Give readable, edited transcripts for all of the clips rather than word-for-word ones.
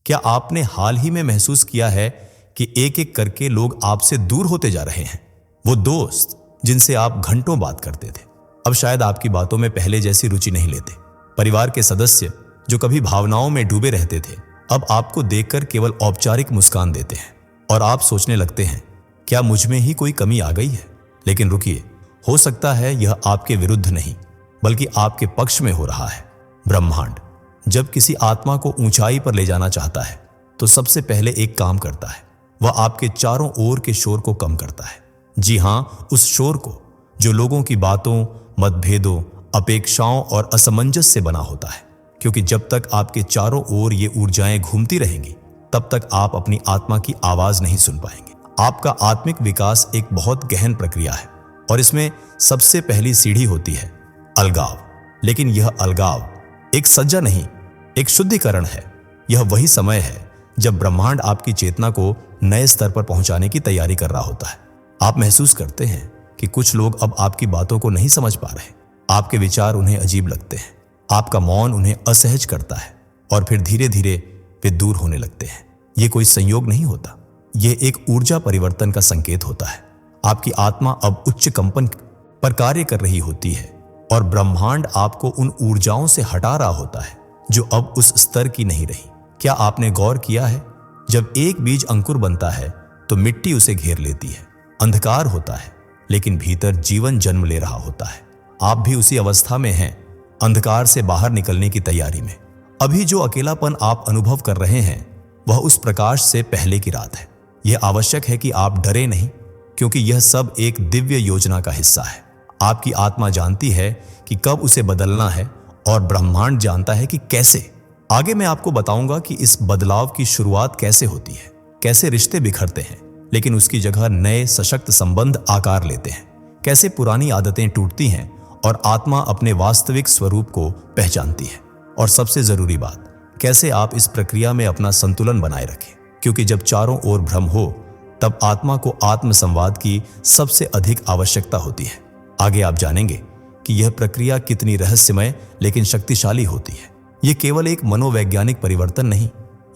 क्या आपने हाल ही में महसूस किया है कि एक एक करके लोग आपसे दूर होते जा रहे हैं? वो दोस्त जिनसे आप घंटों बात करते थे, अब शायद आपकी बातों में पहले जैसी रुचि नहीं लेते। परिवार के सदस्य जो कभी भावनाओं में डूबे रहते थे, अब आपको देखकर केवल औपचारिक मुस्कान देते हैं और आप सोचने लगते हैं, क्या मुझ में ही कोई कमी आ गई है? लेकिन रुकिए, हो सकता है यह आपके विरुद्ध नहीं, बल्कि आपके पक्ष में हो रहा है। ब्रह्मांड जब किसी आत्मा को ऊंचाई पर ले जाना चाहता है तो सबसे पहले एक काम करता है, वह आपके चारों ओर के शोर को कम करता है। जी हां, उस शोर को जो लोगों की बातों, मतभेदों, अपेक्षाओं और असमंजस से बना होता है। क्योंकि जब तक आपके चारों ओर ये ऊर्जाएं घूमती रहेंगी, तब तक आप अपनी आत्मा की आवाज नहीं सुन पाएंगे। आपका आत्मिक विकास एक बहुत गहन प्रक्रिया है और इसमें सबसे पहली सीढ़ी होती है अलगाव। लेकिन यह अलगाव एक सज्जा नहीं, एक शुद्धिकरण है। यह वही समय है जब ब्रह्मांड आपकी चेतना को नए स्तर पर पहुंचाने की तैयारी कर रहा होता है। आप महसूस करते हैं कि कुछ लोग अब आपकी बातों को नहीं समझ पा रहे। आपके विचार उन्हें अजीब लगते हैं, आपका मौन उन्हें असहज करता है और फिर धीरे धीरे वे दूर होने लगते हैं। यह कोई संयोग नहीं होता, यह एक ऊर्जा परिवर्तन का संकेत होता है। आपकी आत्मा अब उच्च कंपन पर कार्य कर रही होती है और ब्रह्मांड आपको उन ऊर्जाओं से हटा रहा होता है जो अब उस स्तर की नहीं रही। क्या आपने गौर किया है, जब एक बीज अंकुर बनता है तो मिट्टी उसे घेर लेती है, अंधकार होता है, लेकिन भीतर जीवन जन्म ले रहा होता है। आप भी उसी अवस्था में हैं, अंधकार से बाहर निकलने की तैयारी में। अभी जो अकेलापन आप अनुभव कर रहे हैं, वह उस प्रकाश से पहले की रात है। यह आवश्यक है कि आप डरे नहीं, क्योंकि यह सब एक दिव्य योजना का हिस्सा है। आपकी आत्मा जानती है कि कब उसे बदलना है और ब्रह्मांड जानता है कि कैसे। आगे मैं आपको बताऊंगा कि इस बदलाव की शुरुआत कैसे होती है, कैसे रिश्ते बिखरते हैं लेकिन उसकी जगह नए सशक्त संबंध आकार लेते हैं, कैसे पुरानी आदतें टूटती हैं और आत्मा अपने वास्तविक स्वरूप को पहचानती है, और सबसे जरूरी बात, कैसे आप इस प्रक्रिया में अपना संतुलन बनाए रखें। क्योंकि जब चारों ओर भ्रम हो, तब आत्मा को आत्म संवाद की सबसे अधिक आवश्यकता होती है। आगे आप जानेंगे कि यह प्रक्रिया कितनी रहस्यमय लेकिन शक्तिशाली होती है। यह केवल एक मनोवैज्ञानिक परिवर्तन नहीं,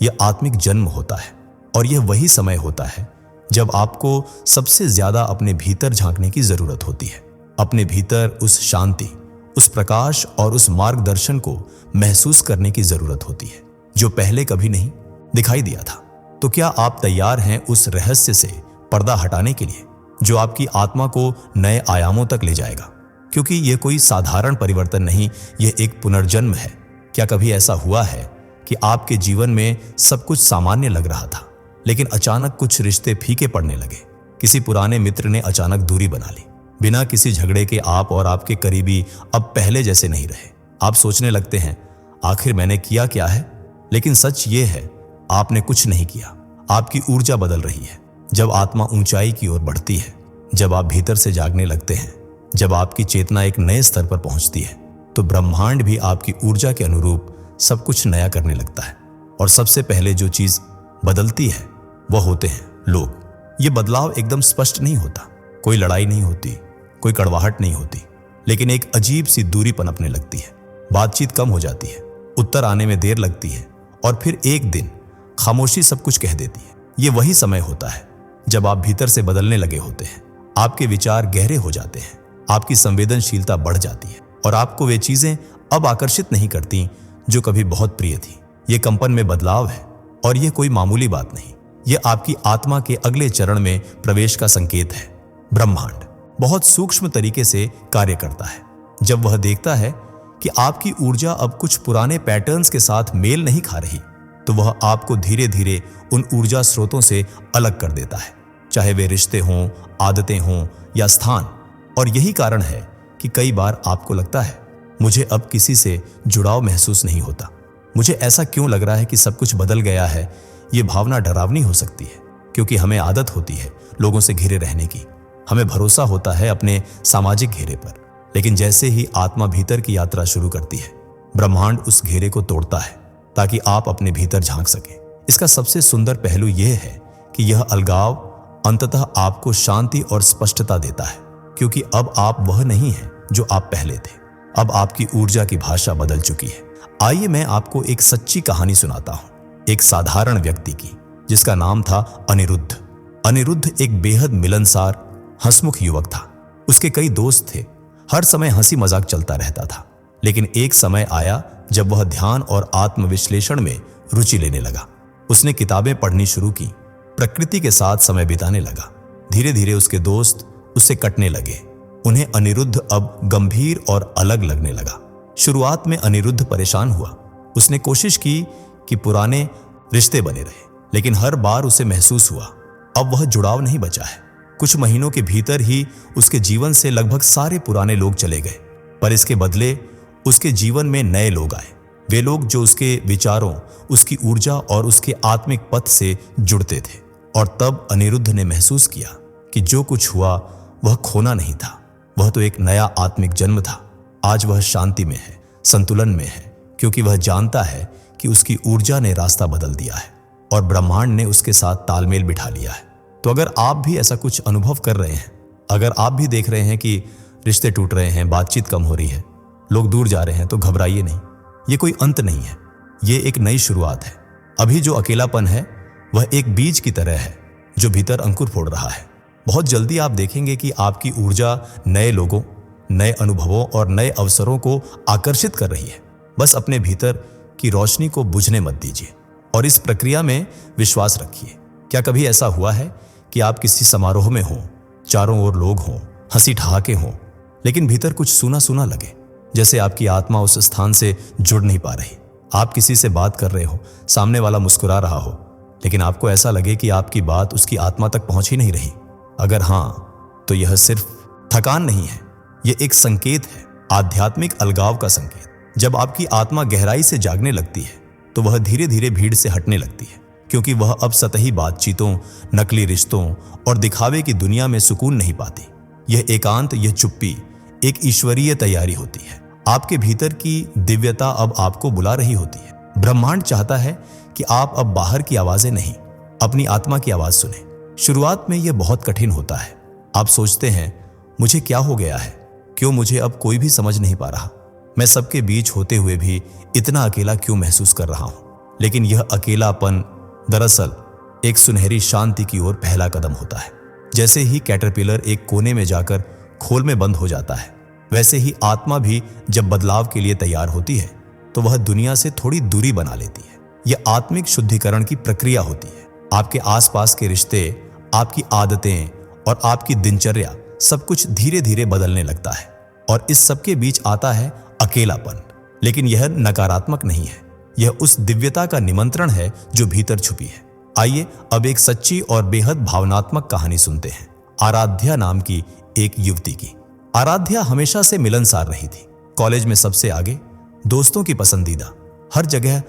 यह आत्मिक जन्म होता है। और यह वही समय होता है जब आपको सबसे ज्यादा अपने भीतर झांकने की जरूरत होती है, अपने भीतर उस शांति, उस प्रकाश और उस मार्गदर्शन को महसूस करने की जरूरत होती है जो पहले कभी नहीं दिखाई दिया था। तो क्या आप तैयार हैं उस रहस्य से पर्दा हटाने के लिए जो आपकी आत्मा को नए आयामों तक ले जाएगा? क्योंकि यह कोई साधारण परिवर्तन नहीं, यह एक पुनर्जन्म है। क्या कभी ऐसा हुआ है कि आपके जीवन में सब कुछ सामान्य लग रहा था, लेकिन अचानक कुछ रिश्ते फीके पड़ने लगे? किसी पुराने मित्र ने अचानक दूरी बना ली, बिना किसी झगड़े के आप और आपके करीबी अब पहले जैसे नहीं रहे। आप सोचने लगते हैं, आखिर मैंने किया क्या है? लेकिन सच ये है, आपने कुछ नहीं किया। आपकी ऊर्जा बदल रही है। जब आत्मा ऊंचाई की ओर बढ़ती है, जब आप भीतर से जागने लगते हैं, जब आपकी चेतना एक नए स्तर पर पहुंचती है, तो ब्रह्मांड भी आपकी ऊर्जा के अनुरूप सब कुछ नया करने लगता है। और सबसे पहले जो चीज बदलती है वह होते हैं लोग। ये बदलाव एकदम स्पष्ट नहीं होता, कोई लड़ाई नहीं होती, कोई कड़वाहट नहीं होती, लेकिन एक अजीब सी दूरी पनपने लगती है। बातचीत कम हो जाती है, उत्तर आने में देर लगती है और फिर एक दिन खामोशी सब कुछ कह देती है। ये वही समय होता है जब आप भीतर से बदलने लगे होते हैं। आपके विचार गहरे हो जाते हैं, आपकी संवेदनशीलता बढ़ जाती है और आपको वे चीजें अब आकर्षित नहीं करती जो कभी बहुत प्रिय थी। ये कंपन में बदलाव है और यह कोई मामूली बात नहीं, यह आपकी आत्मा के अगले चरण में प्रवेश का संकेत है। ब्रह्मांड बहुत सूक्ष्म तरीके से कार्य करता है। जब वह देखता है कि आपकी ऊर्जा अब कुछ पुराने पैटर्न्स के साथ मेल नहीं खा रही, तो वह आपको धीरे धीरे उन ऊर्जा स्रोतों से अलग कर देता है, चाहे वे रिश्ते हों, आदतें हों या स्थान। और यही कारण है कि कई बार आपको लगता है, मुझे अब किसी से जुड़ाव महसूस नहीं होता, मुझे ऐसा क्यों लग रहा है कि सब कुछ बदल गया है। ये भावना डरावनी हो सकती है, क्योंकि हमें आदत होती है लोगों से घिरे रहने की, हमें भरोसा होता है अपने सामाजिक घेरे पर। लेकिन जैसे ही आत्मा भीतर की यात्रा शुरू करती है, ब्रह्मांड उस घेरे को तोड़ता है ताकि आप अपने भीतर झांक सकें। इसका सबसे सुंदर पहलू यह है कि यह अलगाव अंततः आपको शांति और स्पष्टता देता है, क्योंकि अब आप वह नहीं हैं जो आप पहले थे। अब आपकी ऊर्जा की भाषा बदल चुकी है। आइए मैं आपको एक सच्ची कहानी सुनाता हूं। एक साधारण व्यक्ति की, जिसका नाम था अनिरुद्ध। अनिरुद्ध एक बेहद मिलनसार, हंसमुख युवक था। उसके कई दोस्त थे, हर समय हंसी मजाक चलता रहता था। लेकिन एक समय आया जब वह ध्यान और आत्मविश्लेषण में रुचि लेने लगा। उसने किताबें पढ़नी शुरू की, प्रकृति के साथ समय बिताने लगा। धीरे धीरे उसके दोस्त उससे कटने लगे। उन्हें अनिरुद्ध अब गंभीर और अलग लगने लगा। शुरुआत में अनिरुद्ध परेशान हुआ। उसने कोशिश की कि पुराने रिश्ते बने रहे, लेकिन हर बार उसे महसूस हुआ अब वह जुड़ाव नहीं बचा है। कुछ महीनों के भीतर ही उसके जीवन से लगभग सारे पुराने लोग चले गए, पर इसके बदले उसके जीवन में नए लोग आए। वे लोग जो उसके विचारों, उसकी ऊर्जा और उसके आत्मिक पथ से जुड़ते थे। और तब अनिरुद्ध ने महसूस किया कि जो कुछ हुआ वह खोना नहीं था, वह तो एक नया आत्मिक जन्म था। आज वह शांति में है, संतुलन में है, क्योंकि वह जानता है कि उसकी ऊर्जा ने रास्ता बदल दिया है और ब्रह्मांड ने उसके साथ तालमेल बिठा लिया है। तो अगर आप भी ऐसा कुछ अनुभव कर रहे हैं, अगर आप भी देख रहे हैं कि रिश्ते टूट रहे हैं, बातचीत कम हो रही है, लोग दूर जा रहे हैं, तो घबराइए नहीं। ये कोई अंत नहीं है, ये एक नई शुरुआत है। अभी जो अकेलापन है वह एक बीज की तरह है जो भीतर अंकुर फोड़ रहा है। बहुत जल्दी आप देखेंगे कि आपकी ऊर्जा नए लोगों, नए अनुभवों और नए अवसरों को आकर्षित कर रही है। बस अपने भीतर की रोशनी को बुझने मत दीजिए और इस प्रक्रिया में विश्वास रखिए। क्या कभी ऐसा हुआ है कि आप किसी समारोह में हो, चारों ओर लोग हों, हंसी ठहाके हों, लेकिन भीतर कुछ सूना सूना लगे, जैसे आपकी आत्मा उस स्थान से जुड़ नहीं पा रही? आप किसी से बात कर रहे हो, सामने वाला मुस्कुरा रहा हो, लेकिन आपको ऐसा लगे कि आपकी बात उसकी आत्मा तक पहुंच ही नहीं रही। अगर हाँ, तो यह सिर्फ थकान नहीं है, यह एक संकेत है, आध्यात्मिक अलगाव का संकेत। जब आपकी आत्मा गहराई से जागने लगती है तो वह धीरे धीरे भीड़ से हटने लगती है, क्योंकि वह अब सतही बातचीतों, नकली रिश्तों और दिखावे की दुनिया में सुकून नहीं पाती। यह एकांत, यह चुप्पी एक ईश्वरीय तैयारी होती है। आपके भीतर की दिव्यता अब आपको बुला रही होती है। ब्रह्मांड चाहता है कि आप अब बाहर की आवाजें नहीं, अपनी आत्मा की आवाज सुने। शुरुआत में यह बहुत कठिन होता है। आप सोचते हैं, मुझे क्या हो गया है, क्यों मुझे अब कोई भी समझ नहीं पा रहा, मैं सबके बीच होते हुए भी इतना अकेला क्यों महसूस कर रहा हूं। लेकिन यह अकेलापन दरअसल एक सुनहरी शांति की ओर पहला कदम होता है। जैसे ही कैटरपिलर एक कोने में जाकर खोल में बंद हो जाता है, वैसे ही आत्मा भी जब बदलाव के लिए तैयार होती है तो वह दुनिया से थोड़ी दूरी बना लेती है। यह आत्मिक शुद्धिकरण की प्रक्रिया होती है। आपके आसपास के रिश्ते, आपकी आदतें और आपकी दिनचर्या सब कुछ धीरे धीरे बदलने लगता है और इस सब के बीच आता है अकेलापन। लेकिन यह नकारात्मक नहीं है, यह उस दिव्यता का निमंत्रण है जो भीतर छुपी है। आइए अब एक सच्ची और बेहद भावनात्मक कहानी सुनते हैं, आराध्या नाम की एक युवती की। आराध्या हमेशा से मिलनसार रही थी, कॉलेज में सबसे आगे, दोस्तों की पसंदीदा, हर जगह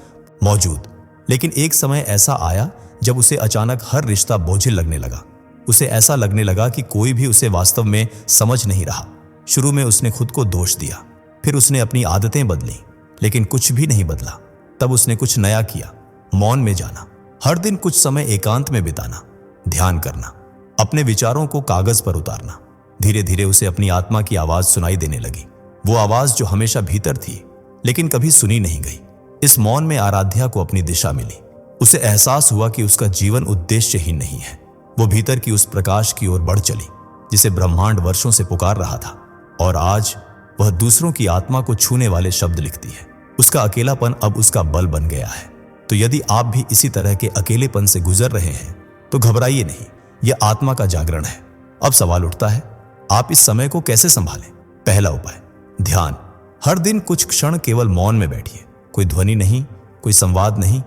मौजूद। लेकिन एक समय ऐसा आया जब उसे अचानक हर रिश्ता बोझिल लगने लगा। उसे ऐसा लगने लगा कि कोई भी उसे वास्तव में समझ नहीं रहा। शुरू में उसने खुद को दोष दिया, फिर उसने अपनी आदतें बदली, लेकिन कुछ भी नहीं बदला। तब उसने कुछ नया किया, मौन में जाना, हर दिन कुछ समय एकांत में बिताना, ध्यान करना, अपने विचारों को कागज पर उतारना। धीरे धीरे उसे अपनी आत्मा की आवाज सुनाई देने लगी, वो आवाज जो हमेशा भीतर थी लेकिन कभी सुनी नहीं गई। इस मौन में आराध्या को अपनी दिशा मिली। उसे एहसास हुआ कि उसका जीवन उद्देश्यहीन नहीं है। वो भीतर की उस प्रकाश की ओर बढ़ चली जिसे ब्रह्मांड वर्षों से पुकार रहा था, और आज वह दूसरों की आत्मा को छूने वाले शब्द लिखती है। उसका अकेलापन अब उसका बल बन गया है। तो यदि आप भी इसी तरह के अकेलेपन से गुजर रहे हैं तो घबराइए नहीं, यह आत्मा का जागरण है। अब सवाल उठता है, आप इस समय को कैसे संभालें? पहला उपाय, ध्यान। हर दिन कुछ क्षण केवल मौन में बैठिए, कोई ध्वनि नहीं, कोई संवाद नहीं,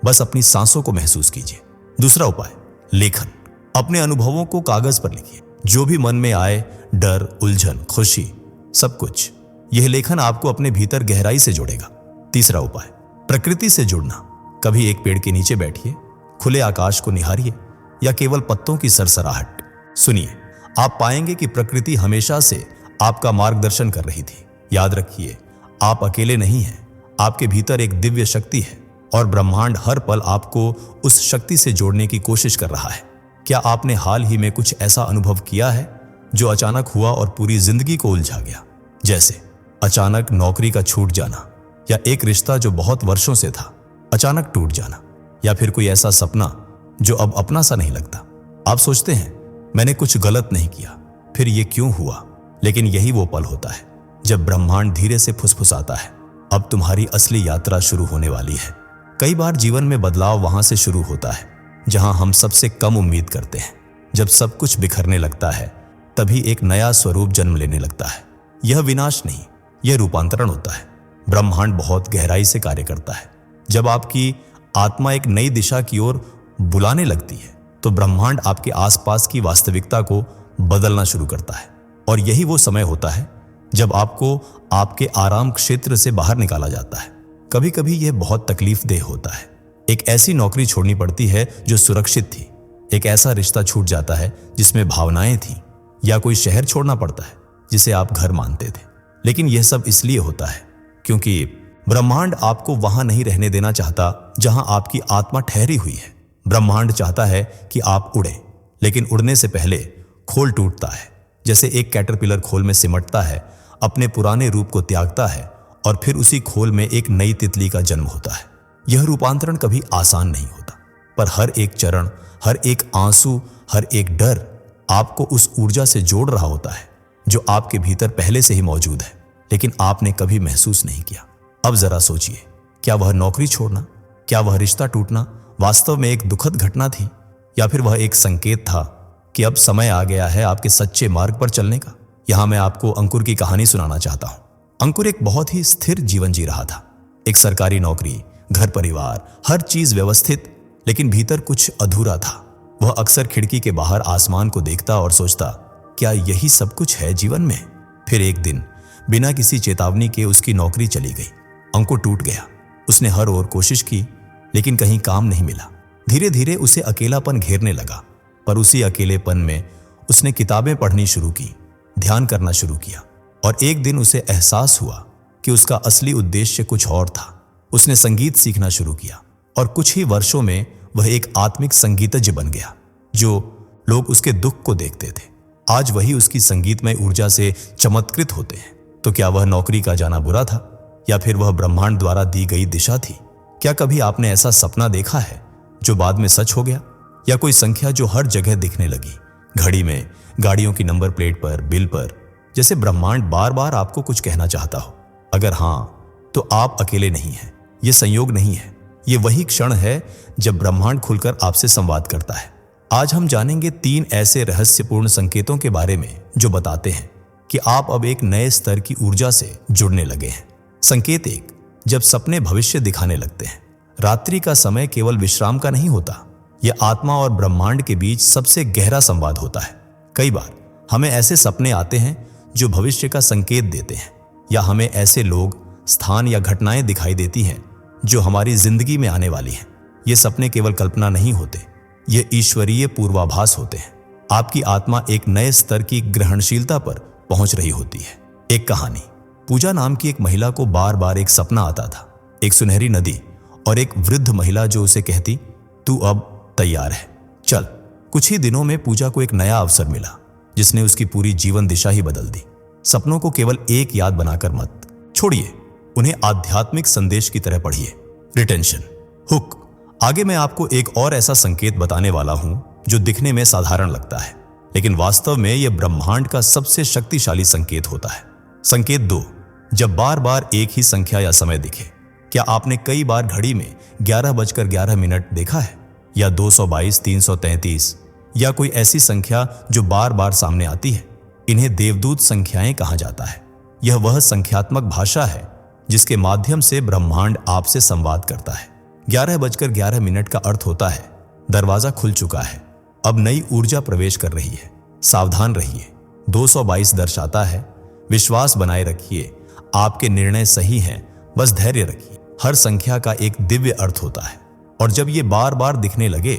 बस अपनी सांसों को महसूस कीजिए। दूसरा उपाय, लेखन। अपने अनुभवों को कागज पर लिखिए, जो भी मन में आए, डर, उलझन, खुशी, सब कुछ। यह लेखन आपको अपने भीतर गहराई से जोड़ेगा। तीसरा उपाय, प्रकृति से जुड़ना। कभी एक पेड़ के नीचे बैठिए, खुले आकाश को निहारिए या केवल पत्तों की सरसराहट सुनिए। आप पाएंगे कि प्रकृति हमेशा से आपका मार्गदर्शन कर रही थी। याद रखिए, आप अकेले नहीं हैं, आपके भीतर एक दिव्य शक्ति है और ब्रह्मांड हर पल आपको उस शक्ति से जोड़ने की कोशिश कर रहा है। क्या आपने हाल ही में कुछ ऐसा अनुभव किया है जो अचानक हुआ और पूरी जिंदगी को उलझा गया? जैसे अचानक नौकरी का छूट जाना, या एक रिश्ता जो बहुत वर्षों से था अचानक टूट जाना, या फिर कोई ऐसा सपना जो अब अपना सा नहीं लगता। आप सोचते हैं मैंने कुछ गलत नहीं किया, फिर ये क्यों हुआ? लेकिन यही वो पल होता है जब ब्रह्मांड धीरे से फुसफुसाता है, अब तुम्हारी असली यात्रा शुरू होने वाली है। कई बार जीवन में बदलाव वहां से शुरू होता है जहां हम सबसे कम उम्मीद करते हैं। जब सब कुछ बिखरने लगता है तभी एक नया स्वरूप जन्म लेने लगता है। यह विनाश नहीं, यह रूपांतरण होता है। ब्रह्मांड बहुत गहराई से कार्य करता है। जब आपकी आत्मा एक नई दिशा की ओर बुलाने लगती है तो ब्रह्मांड आपके आसपास की वास्तविकता को बदलना शुरू करता है। और यही वो समय होता है जब आपको आपके आराम क्षेत्र से बाहर निकाला जाता है। कभी कभी यह बहुत तकलीफदेह होता है। एक ऐसी नौकरी छोड़नी पड़ती है जो सुरक्षित थी, एक ऐसा रिश्ता छूट जाता है जिसमें भावनाएं थीं, या कोई शहर छोड़ना पड़ता है जिसे आप घर मानते थे। लेकिन यह सब इसलिए होता है क्योंकि ब्रह्मांड आपको वहां नहीं रहने देना चाहता जहां आपकी आत्मा ठहरी हुई है। ब्रह्मांड चाहता है कि आप उड़ें, लेकिन उड़ने से पहले खोल टूटता है। जैसे एक कैटरपिलर खोल में सिमटता है, अपने पुराने रूप को त्यागता है और फिर उसी खोल में एक नई तितली का जन्म होता है। यह रूपांतरण कभी आसान नहीं होता, पर हर एक चरण, हर एक आंसू, हर एक डर आपको उस ऊर्जा से जोड़ रहा होता है जो आपके भीतर पहले से ही मौजूद है, लेकिन आपने कभी महसूस नहीं किया। अब जरा सोचिए, क्या वह नौकरी छोड़ना, क्या वह रिश्ता टूटना वास्तव में एक दुखद घटना थी, या फिर वह एक संकेत था कि अब समय आ गया है आपके सच्चे मार्ग पर चलने का? यहां मैं आपको अंकुर की कहानी सुनाना चाहता हूं। अंकुर एक बहुत ही स्थिर जीवन जी रहा था। एक सरकारी नौकरी, घर परिवार, हर चीज व्यवस्थित, लेकिन भीतर कुछ अधूरा था। वह अक्सर खिड़की के बाहर आसमान को देखता और सोचता, क्या यही सब कुछ है जीवन में? फिर एक दिन बिना किसी चेतावनी के उसकी नौकरी चली गई। अंकुर टूट गया। उसने हर ओर कोशिश की, लेकिन कहीं काम नहीं मिला। धीरे धीरे उसे अकेलापन घेरने लगा, पर उसी अकेलेपन में उसने किताबें पढ़नी शुरू की, ध्यान करना शुरू किया, और एक दिन उसे एहसास हुआ कि उसका असली उद्देश्य कुछ और था। उसने संगीत सीखना शुरू किया और कुछ ही वर्षों में वह एक आत्मिक संगीतज्ञ बन गया। जो लोग उसके दुख को देखते थे आज वही उसकी संगीतमय ऊर्जा से चमत्कृत होते हैं। तो क्या वह नौकरी का जाना बुरा था, या फिर वह ब्रह्मांड द्वारा दी गई दिशा थी? क्या कभी आपने ऐसा सपना देखा है जो बाद में सच हो गया, या कोई संख्या जो हर जगह दिखने लगी, घड़ी में, गाड़ियों की नंबर प्लेट पर, बिल पर, जैसे ब्रह्मांड बार बार आपको कुछ कहना चाहता हो? अगर हां, तो आप अकेले नहीं हैं। यह संयोग नहीं है, यह वही क्षण है जब ब्रह्मांड खुलकर आपसे संवाद करता है। आज हम जानेंगे 3 ऐसे रहस्यपूर्ण संकेतों के बारे में जो बताते हैं कि आप अब एक नए स्तर की ऊर्जा से जुड़ने लगे हैं। संकेत 1, जब सपने भविष्य दिखाने लगते हैं। रात्रि का समय केवल विश्राम का नहीं होता, यह आत्मा और ब्रह्मांड के बीच सबसे गहरा संवाद होता है। कई बार हमें ऐसे सपने आते हैं जो भविष्य का संकेत देते हैं, या हमें ऐसे लोग, स्थान या घटनाएं दिखाई देती हैं जो हमारी जिंदगी में आने वाली हैं। ये सपने केवल कल्पना नहीं होते, ये ईश्वरीय पूर्वाभास होते हैं। आपकी आत्मा एक नए स्तर की ग्रहणशीलता पर पहुंच रही होती है। एक कहानी। पूजा नाम की एक महिला को बार बार एक सपना आता था, एक सुनहरी नदी और एक वृद्ध महिला जो उसे कहती, तू अब तैयार है, चल। कुछ ही दिनों में पूजा को एक नया अवसर मिला जिसने उसकी पूरी जीवन दिशा ही बदल दी। सपनों को केवल एक याद बनाकर मत छोड़िए, उन्हें आध्यात्मिक संदेश की तरह पढ़िए। Retention hook. आगे मैं आपको एक और ऐसा संकेत बताने वाला हूं जो दिखने में साधारण लगता है, लेकिन वास्तव में यह ब्रह्मांड का सबसे शक्तिशाली संकेत होता है। संकेत 2, जब बार बार एक ही संख्या या समय दिखे। क्या आपने कई बार घड़ी में 11:11 देखा है, या 222, 333, या कोई ऐसी संख्या जो बार बार सामने आती है? इन्हें देवदूत संख्याएं कहा जाता है। यह वह संख्यात्मक भाषा है जिसके माध्यम से ब्रह्मांड आपसे संवाद करता है। 11:11 का अर्थ होता है दरवाजा खुल चुका है, अब नई ऊर्जा प्रवेश कर रही है, सावधान रहिए। 222 दर्शाता है विश्वास बनाए रखिए, आपके निर्णय सही हैं, बस धैर्य रखिए। हर संख्या का एक दिव्य अर्थ होता है, और जब ये बार बार दिखने लगे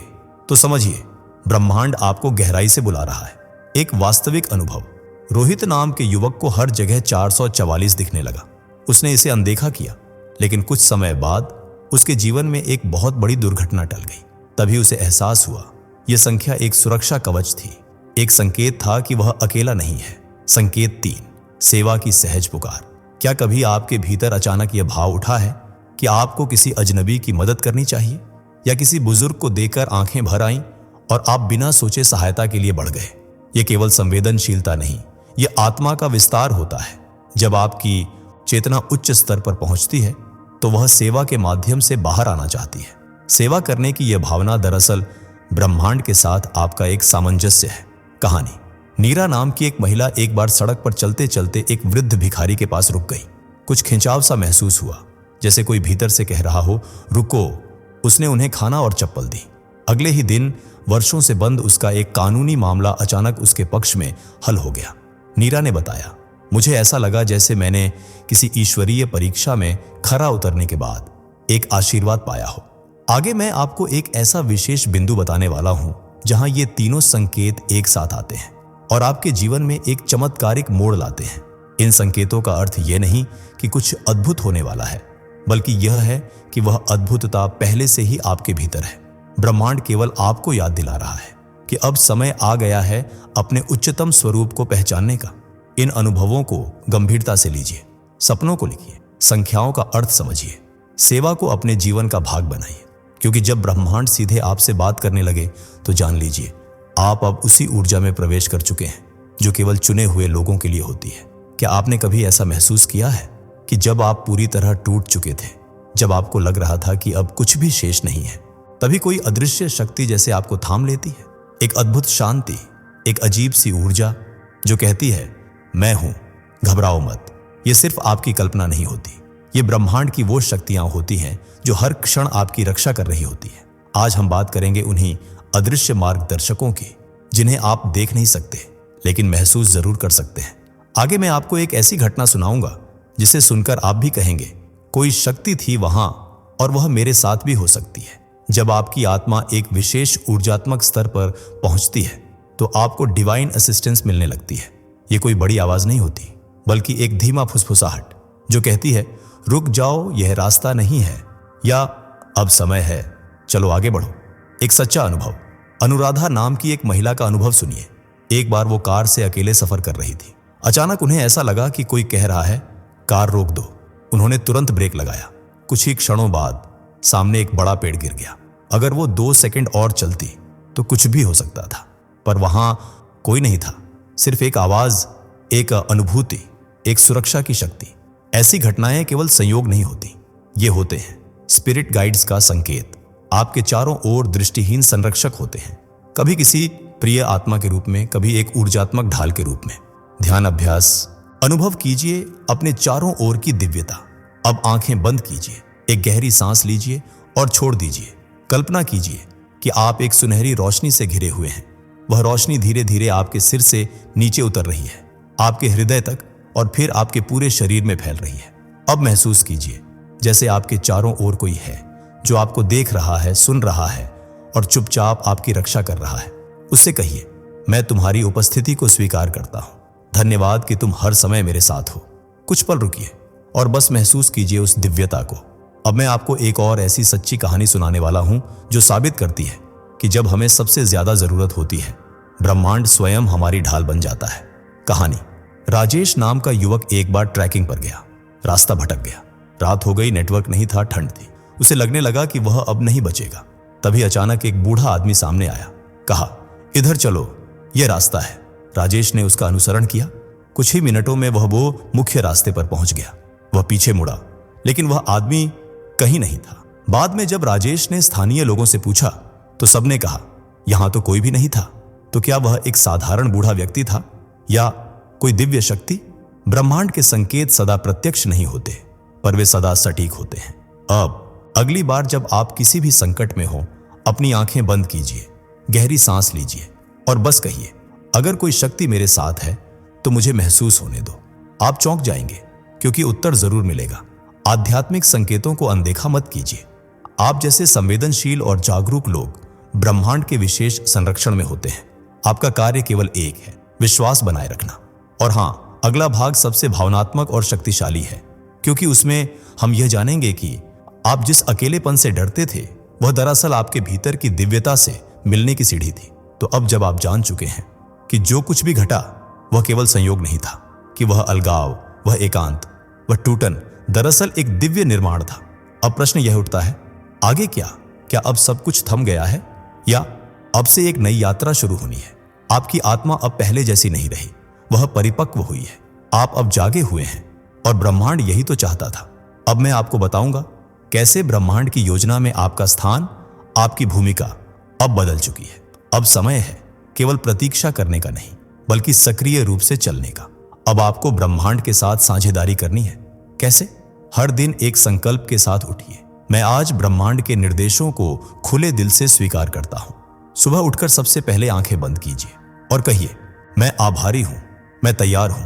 तो समझिए ब्रह्मांड आपको गहराई से बुला रहा है। एक वास्तविक अनुभव। रोहित नाम के युवक को हर जगह 444 दिखने लगा। उसने इसे अनदेखा किया, लेकिन कुछ समय बाद उसके जीवन में एक बहुत बड़ी दुर्घटना टल गई। तभी उसे एहसास हुआ यह संख्या एक सुरक्षा कवच थी, एक संकेत था कि वह अकेला नहीं है। संकेत 3, सेवा की सहज पुकार। क्या कभी आपके भीतर अचानक यह भाव उठा है कि आपको किसी अजनबी की मदद करनी चाहिए? या किसी बुजुर्ग को देकर आंखें भर आईं और आप बिना सोचे सहायता के लिए बढ़ गए। यह केवल संवेदनशीलता नहीं, यह आत्मा का विस्तार होता है। जब आपकी चेतना उच्च स्तर पर पहुंचती है तो वह सेवा के माध्यम से बाहर आना चाहती है। सेवा करने की यह भावना दरअसल ब्रह्मांड के साथ आपका एक सामंजस्य है। कहानी। नीरा नाम की एक महिला एक बार सड़क पर चलते चलते एक वृद्ध भिखारी के पास रुक गई। कुछ खिंचाव सा महसूस हुआ, जैसे कोई भीतर से कह रहा हो, रुको। उसने उन्हें खाना और चप्पल दी। अगले ही दिन वर्षों से बंद उसका एक कानूनी मामला अचानक उसके पक्ष में हल हो गया। नीरा ने बताया, मुझे ऐसा लगा जैसे मैंने किसी ईश्वरीय परीक्षा में खरा उतरने के बाद एक आशीर्वाद पाया हो। आगे मैं आपको एक ऐसा विशेष बिंदु बताने वाला हूं जहां ये तीनों संकेत एक साथ आते हैं और आपके जीवन में एक चमत्कारिक मोड़ लाते हैं। इन संकेतों का अर्थ यह नहीं कि कुछ अद्भुत होने वाला है, बल्कि यह है कि वह अद्भुतता पहले से ही आपके भीतर है। ब्रह्मांड केवल आपको याद दिला रहा है कि अब समय आ गया है अपने उच्चतम स्वरूप को पहचानने का। इन अनुभवों को गंभीरता से लीजिए, सपनों को लिखिए, संख्याओं का अर्थ समझिए, सेवा को अपने जीवन का भाग बनाइए, क्योंकि जब ब्रह्मांड सीधे आपसे बात करने लगे तो जान लीजिए आप अब उसी ऊर्जा में प्रवेश कर चुके हैं जो केवल चुने हुए लोगों के लिए होती है। क्या आपने कभी ऐसा महसूस किया है कि जब आप पूरी तरह टूट चुके थे, जब आपको लग रहा था कि अब कुछ भी शेष नहीं है, तभी कोई अदृश्य शक्ति जैसे आपको थाम लेती है? एक अद्भुत शांति, एक अजीब सी ऊर्जा जो कहती है, मैं हूं, घबराओ मत। यह सिर्फ आपकी कल्पना नहीं होती, ये ब्रह्मांड की वो शक्तियां होती हैं जो हर क्षण आपकी रक्षा कर रही होती है। आज हम बात करेंगे उन्हीं अदृश्य मार्गदर्शकों की जिन्हें आप देख नहीं सकते लेकिन महसूस जरूर कर सकते हैं। आगे मैं आपको एक ऐसी घटना सुनाऊंगा जिसे सुनकर आप भी कहेंगे, कोई शक्ति थी वहां और वह मेरे साथ भी हो सकती है। जब आपकी आत्मा एक विशेष ऊर्जात्मक स्तर पर पहुंचती है तो आपको डिवाइन असिस्टेंस मिलने लगती है। यह कोई बड़ी आवाज नहीं होती, बल्कि एक धीमा फुसफुसाहट जो कहती है, रुक जाओ, यह रास्ता नहीं है, या अब समय है, चलो आगे बढ़ो। एक सच्चा अनुभव। अनुराधा नाम की एक महिला का अनुभव सुनिए। एक बार वो कार से अकेले सफर कर रही थी। अचानक उन्हें ऐसा लगा कि कोई कह रहा है, कार रोक दो। उन्होंने तुरंत ब्रेक लगाया। कुछ ही क्षणों बाद सामने एक बड़ा पेड़ गिर गया। अगर वो 2 सेकंड और चलती तो कुछ भी हो सकता था, पर वहां कोई नहीं था, सिर्फ एक आवाज, एक अनुभूति, एक सुरक्षा की शक्ति। ऐसी घटनाएं केवल संयोग नहीं होती, ये होते हैं स्पिरिट गाइड्स का संकेत। आपके चारों ओर दृष्टिहीन संरक्षक होते हैं, कभी किसी प्रिय आत्मा के रूप में, कभी एक ऊर्जात्मक ढाल के रूप में। ध्यान अभ्यास। अनुभव कीजिए अपने चारों ओर की दिव्यता। अब आंखें बंद कीजिए, एक गहरी सांस लीजिए और छोड़ दीजिए। कल्पना कीजिए कि आप एक सुनहरी रोशनी से घिरे हुए हैं। वह रोशनी धीरे धीरे आपके सिर से नीचे उतर रही है, आपके हृदय तक और फिर आपके पूरे शरीर में फैल रही है। अब महसूस कीजिए जैसे आपके चारों ओर कोई है जो आपको देख रहा है, सुन रहा है और चुपचाप आपकी रक्षा कर रहा है। उससे कहिए, मैं तुम्हारी उपस्थिति को स्वीकार करता हूं। धन्यवाद कि तुम हर समय मेरे साथ हो। कुछ पल रुकिए और बस महसूस कीजिए उस दिव्यता को। अब मैं आपको एक और ऐसी सच्ची कहानी सुनाने वाला हूं जो साबित करती है कि जब हमें सबसे ज्यादा जरूरत होती है, ब्रह्मांड स्वयं हमारी ढाल बन जाता है। कहानी। राजेश नाम का युवक एक बार ट्रैकिंग पर गया। रास्ता भटक गया। रात हो गई, नेटवर्क नहीं था, ठंड थी। उसे लगने लगा कि वह अब नहीं बचेगा। तभी अचानक एक बूढ़ा आदमी सामने आया। कहा, इधर चलो, यह रास्ता है। राजेश ने उसका अनुसरण किया। कुछ ही मिनटों में वह वो मुख्य रास्ते पर पहुंच गया। वह पीछे मुड़ा, लेकिन वह आदमी कहीं नहीं था। बाद में जब राजेश ने स्थानीय लोगों से पूछा तो सबने कहा, यहां तो कोई भी नहीं था। तो क्या वह एक साधारण बूढ़ा व्यक्ति था या कोई दिव्य शक्ति? ब्रह्मांड के संकेत सदा प्रत्यक्ष नहीं होते, पर वे सदा सटीक होते हैं। अब अगली बार जब आप किसी भी संकट में हो, अपनी आंखें बंद कीजिए, गहरी सांस लीजिए और बस कहिए, अगर कोई शक्ति मेरे साथ है तो मुझे महसूस होने दो। आप चौंक जाएंगे क्योंकि उत्तर जरूर मिलेगा। आध्यात्मिक संकेतों को अनदेखा मत कीजिए। आप जैसे संवेदनशील और जागरूक लोग ब्रह्मांड के विशेष संरक्षण में होते हैं। आपका कार्य केवल एक है, विश्वास बनाए रखना। और हां, अगला भाग सबसे भावनात्मक और शक्तिशाली है, क्योंकि उसमें हम यह जानेंगे कि आप जिस अकेलेपन से डरते थे वह दरअसल आपके भीतर की दिव्यता से मिलने की सीढ़ी थी। तो अब जब आप जान चुके हैं कि जो कुछ भी घटा वह केवल संयोग नहीं था, कि वह अलगाव, वह एकांत, वह टूटन दरअसल एक दिव्य निर्माण था, अब प्रश्न यह उठता है, आगे क्या? क्या अब सब कुछ थम गया है या अब से एक नई यात्रा शुरू होनी है? आपकी आत्मा अब पहले जैसी नहीं रही, वह परिपक्व हुई है। आप अब जागे हुए हैं और ब्रह्मांड यही तो चाहता था। अब मैं आपको बताऊंगा कैसे ब्रह्मांड की योजना में आपका स्थान, आपकी भूमिका अब बदल चुकी है। अब समय है केवल प्रतीक्षा करने का नहीं, बल्कि सक्रिय रूप से चलने का। अब आपको ब्रह्मांड के साथ साझेदारी करनी है। कैसे? हर दिन एक संकल्प के साथ उठिए, मैं आज ब्रह्मांड के निर्देशों को खुले दिल से स्वीकार करता हूं। सुबह उठकर सबसे पहले आंखें बंद कीजिए और कहिए, मैं आभारी हूं, मैं तैयार हूं।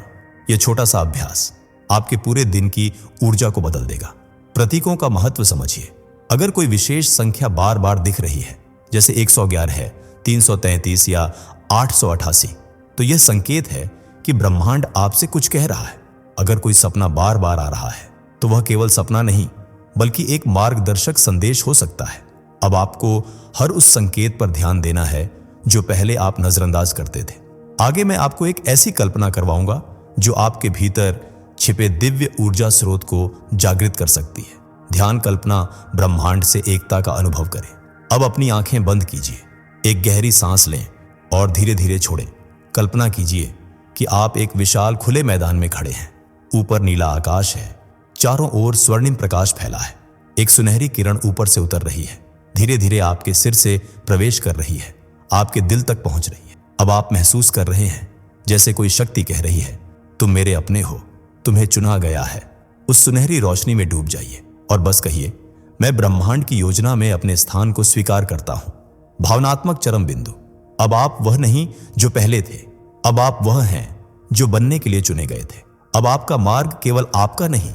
यह छोटा सा अभ्यास आपके पूरे दिन की ऊर्जा को बदल देगा। प्रतीकों का महत्व समझिए। अगर कोई विशेष संख्या बार बार दिख रही है, जैसे 111 है, 333 या 888, तो यह संकेत है कि ब्रह्मांड आपसे कुछ कह रहा है। अगर कोई सपना बार बार आ रहा है, तो वह केवल सपना नहीं, बल्कि एक मार्गदर्शक संदेश हो सकता है। अब आपको हर उस संकेत पर ध्यान देना है जो पहले आप नजरअंदाज करते थे। आगे मैं आपको एक ऐसी कल्पना करवाऊंगा जो आपके भीतर छिपे दिव्य ऊर्जा स्रोत को जागृत कर सकती है। ध्यान कल्पना ब्रह्मांड से एकता का अनुभव करें। अब अपनी आंखें बंद कीजिए, एक गहरी सांस लें और धीरे धीरे छोड़ें। कल्पना कीजिए कि आप एक विशाल खुले मैदान में खड़े हैं। ऊपर नीला आकाश है, चारों ओर स्वर्णिम प्रकाश फैला है। एक सुनहरी किरण ऊपर से उतर रही है, धीरे धीरे आपके सिर से प्रवेश कर रही है, आपके दिल तक पहुंच रही है। अब आप महसूस कर रहे हैं जैसे कोई शक्ति कह रही है, तुम मेरे अपने हो, तुम्हें चुना गया है। उस सुनहरी रोशनी में डूब जाइए और बस कहिए, मैं ब्रह्मांड की योजना में अपने स्थान को स्वीकार करता हूं। भावनात्मक चरम बिंदु। अब आप वह नहीं जो पहले थे, अब आप वह हैं जो बनने के लिए चुने गए थे। अब आपका मार्ग केवल आपका नहीं,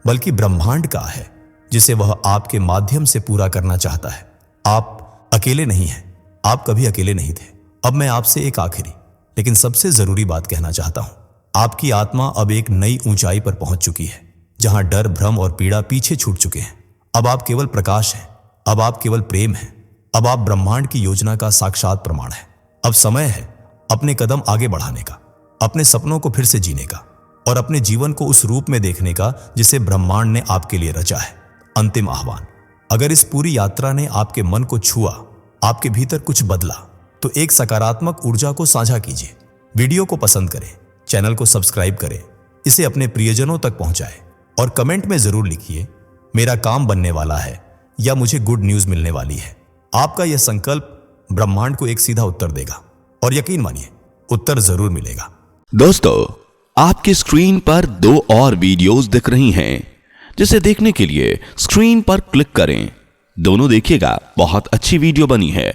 बल्कि ब्रह्मांड का है, जिसे वह आपके माध्यम से पूरा करना चाहता है। आप अकेले नहीं हैं, आप कभी अकेले नहीं थे। अब मैं आपसे एक आखिरी लेकिन सबसे जरूरी बात कहना चाहता हूं। आपकी आत्मा अब एक नई ऊंचाई पर पहुंच चुकी है, जहां डर, भ्रम और पीड़ा पीछे छूट चुके हैं। अब आप केवल प्रकाश हैं, अब आप केवल प्रेम हैं, अब आप ब्रह्मांड की योजना का साक्षात प्रमाण हैं। अब समय है अपने कदम आगे बढ़ाने का, अपने सपनों को फिर से जीने का और अपने जीवन को उस रूप में देखने का जिसे ब्रह्मांड ने आपके लिए रचा है। अंतिम आह्वान। अगर इस पूरी यात्रा ने आपके मन को छुआ, आपके भीतर कुछ बदला, तो एक सकारात्मक ऊर्जा को साझा कीजिए। वीडियो को पसंद करें, चैनल को सब्सक्राइब करें, इसे अपने प्रियजनों तक पहुंचाएं और कमेंट में जरूर लिखिए, मेरा काम बनने वाला है या मुझे गुड न्यूज मिलने वाली है। आपका यह संकल्प ब्रह्मांड को एक सीधा उत्तर देगा और यकीन मानिए, उत्तर जरूर मिलेगा। दोस्तों, आपकी स्क्रीन पर 2 और वीडियोस दिख रही हैं, जिसे देखने के लिए स्क्रीन पर क्लिक करें। दोनों देखिएगा, बहुत अच्छी वीडियो बनी है।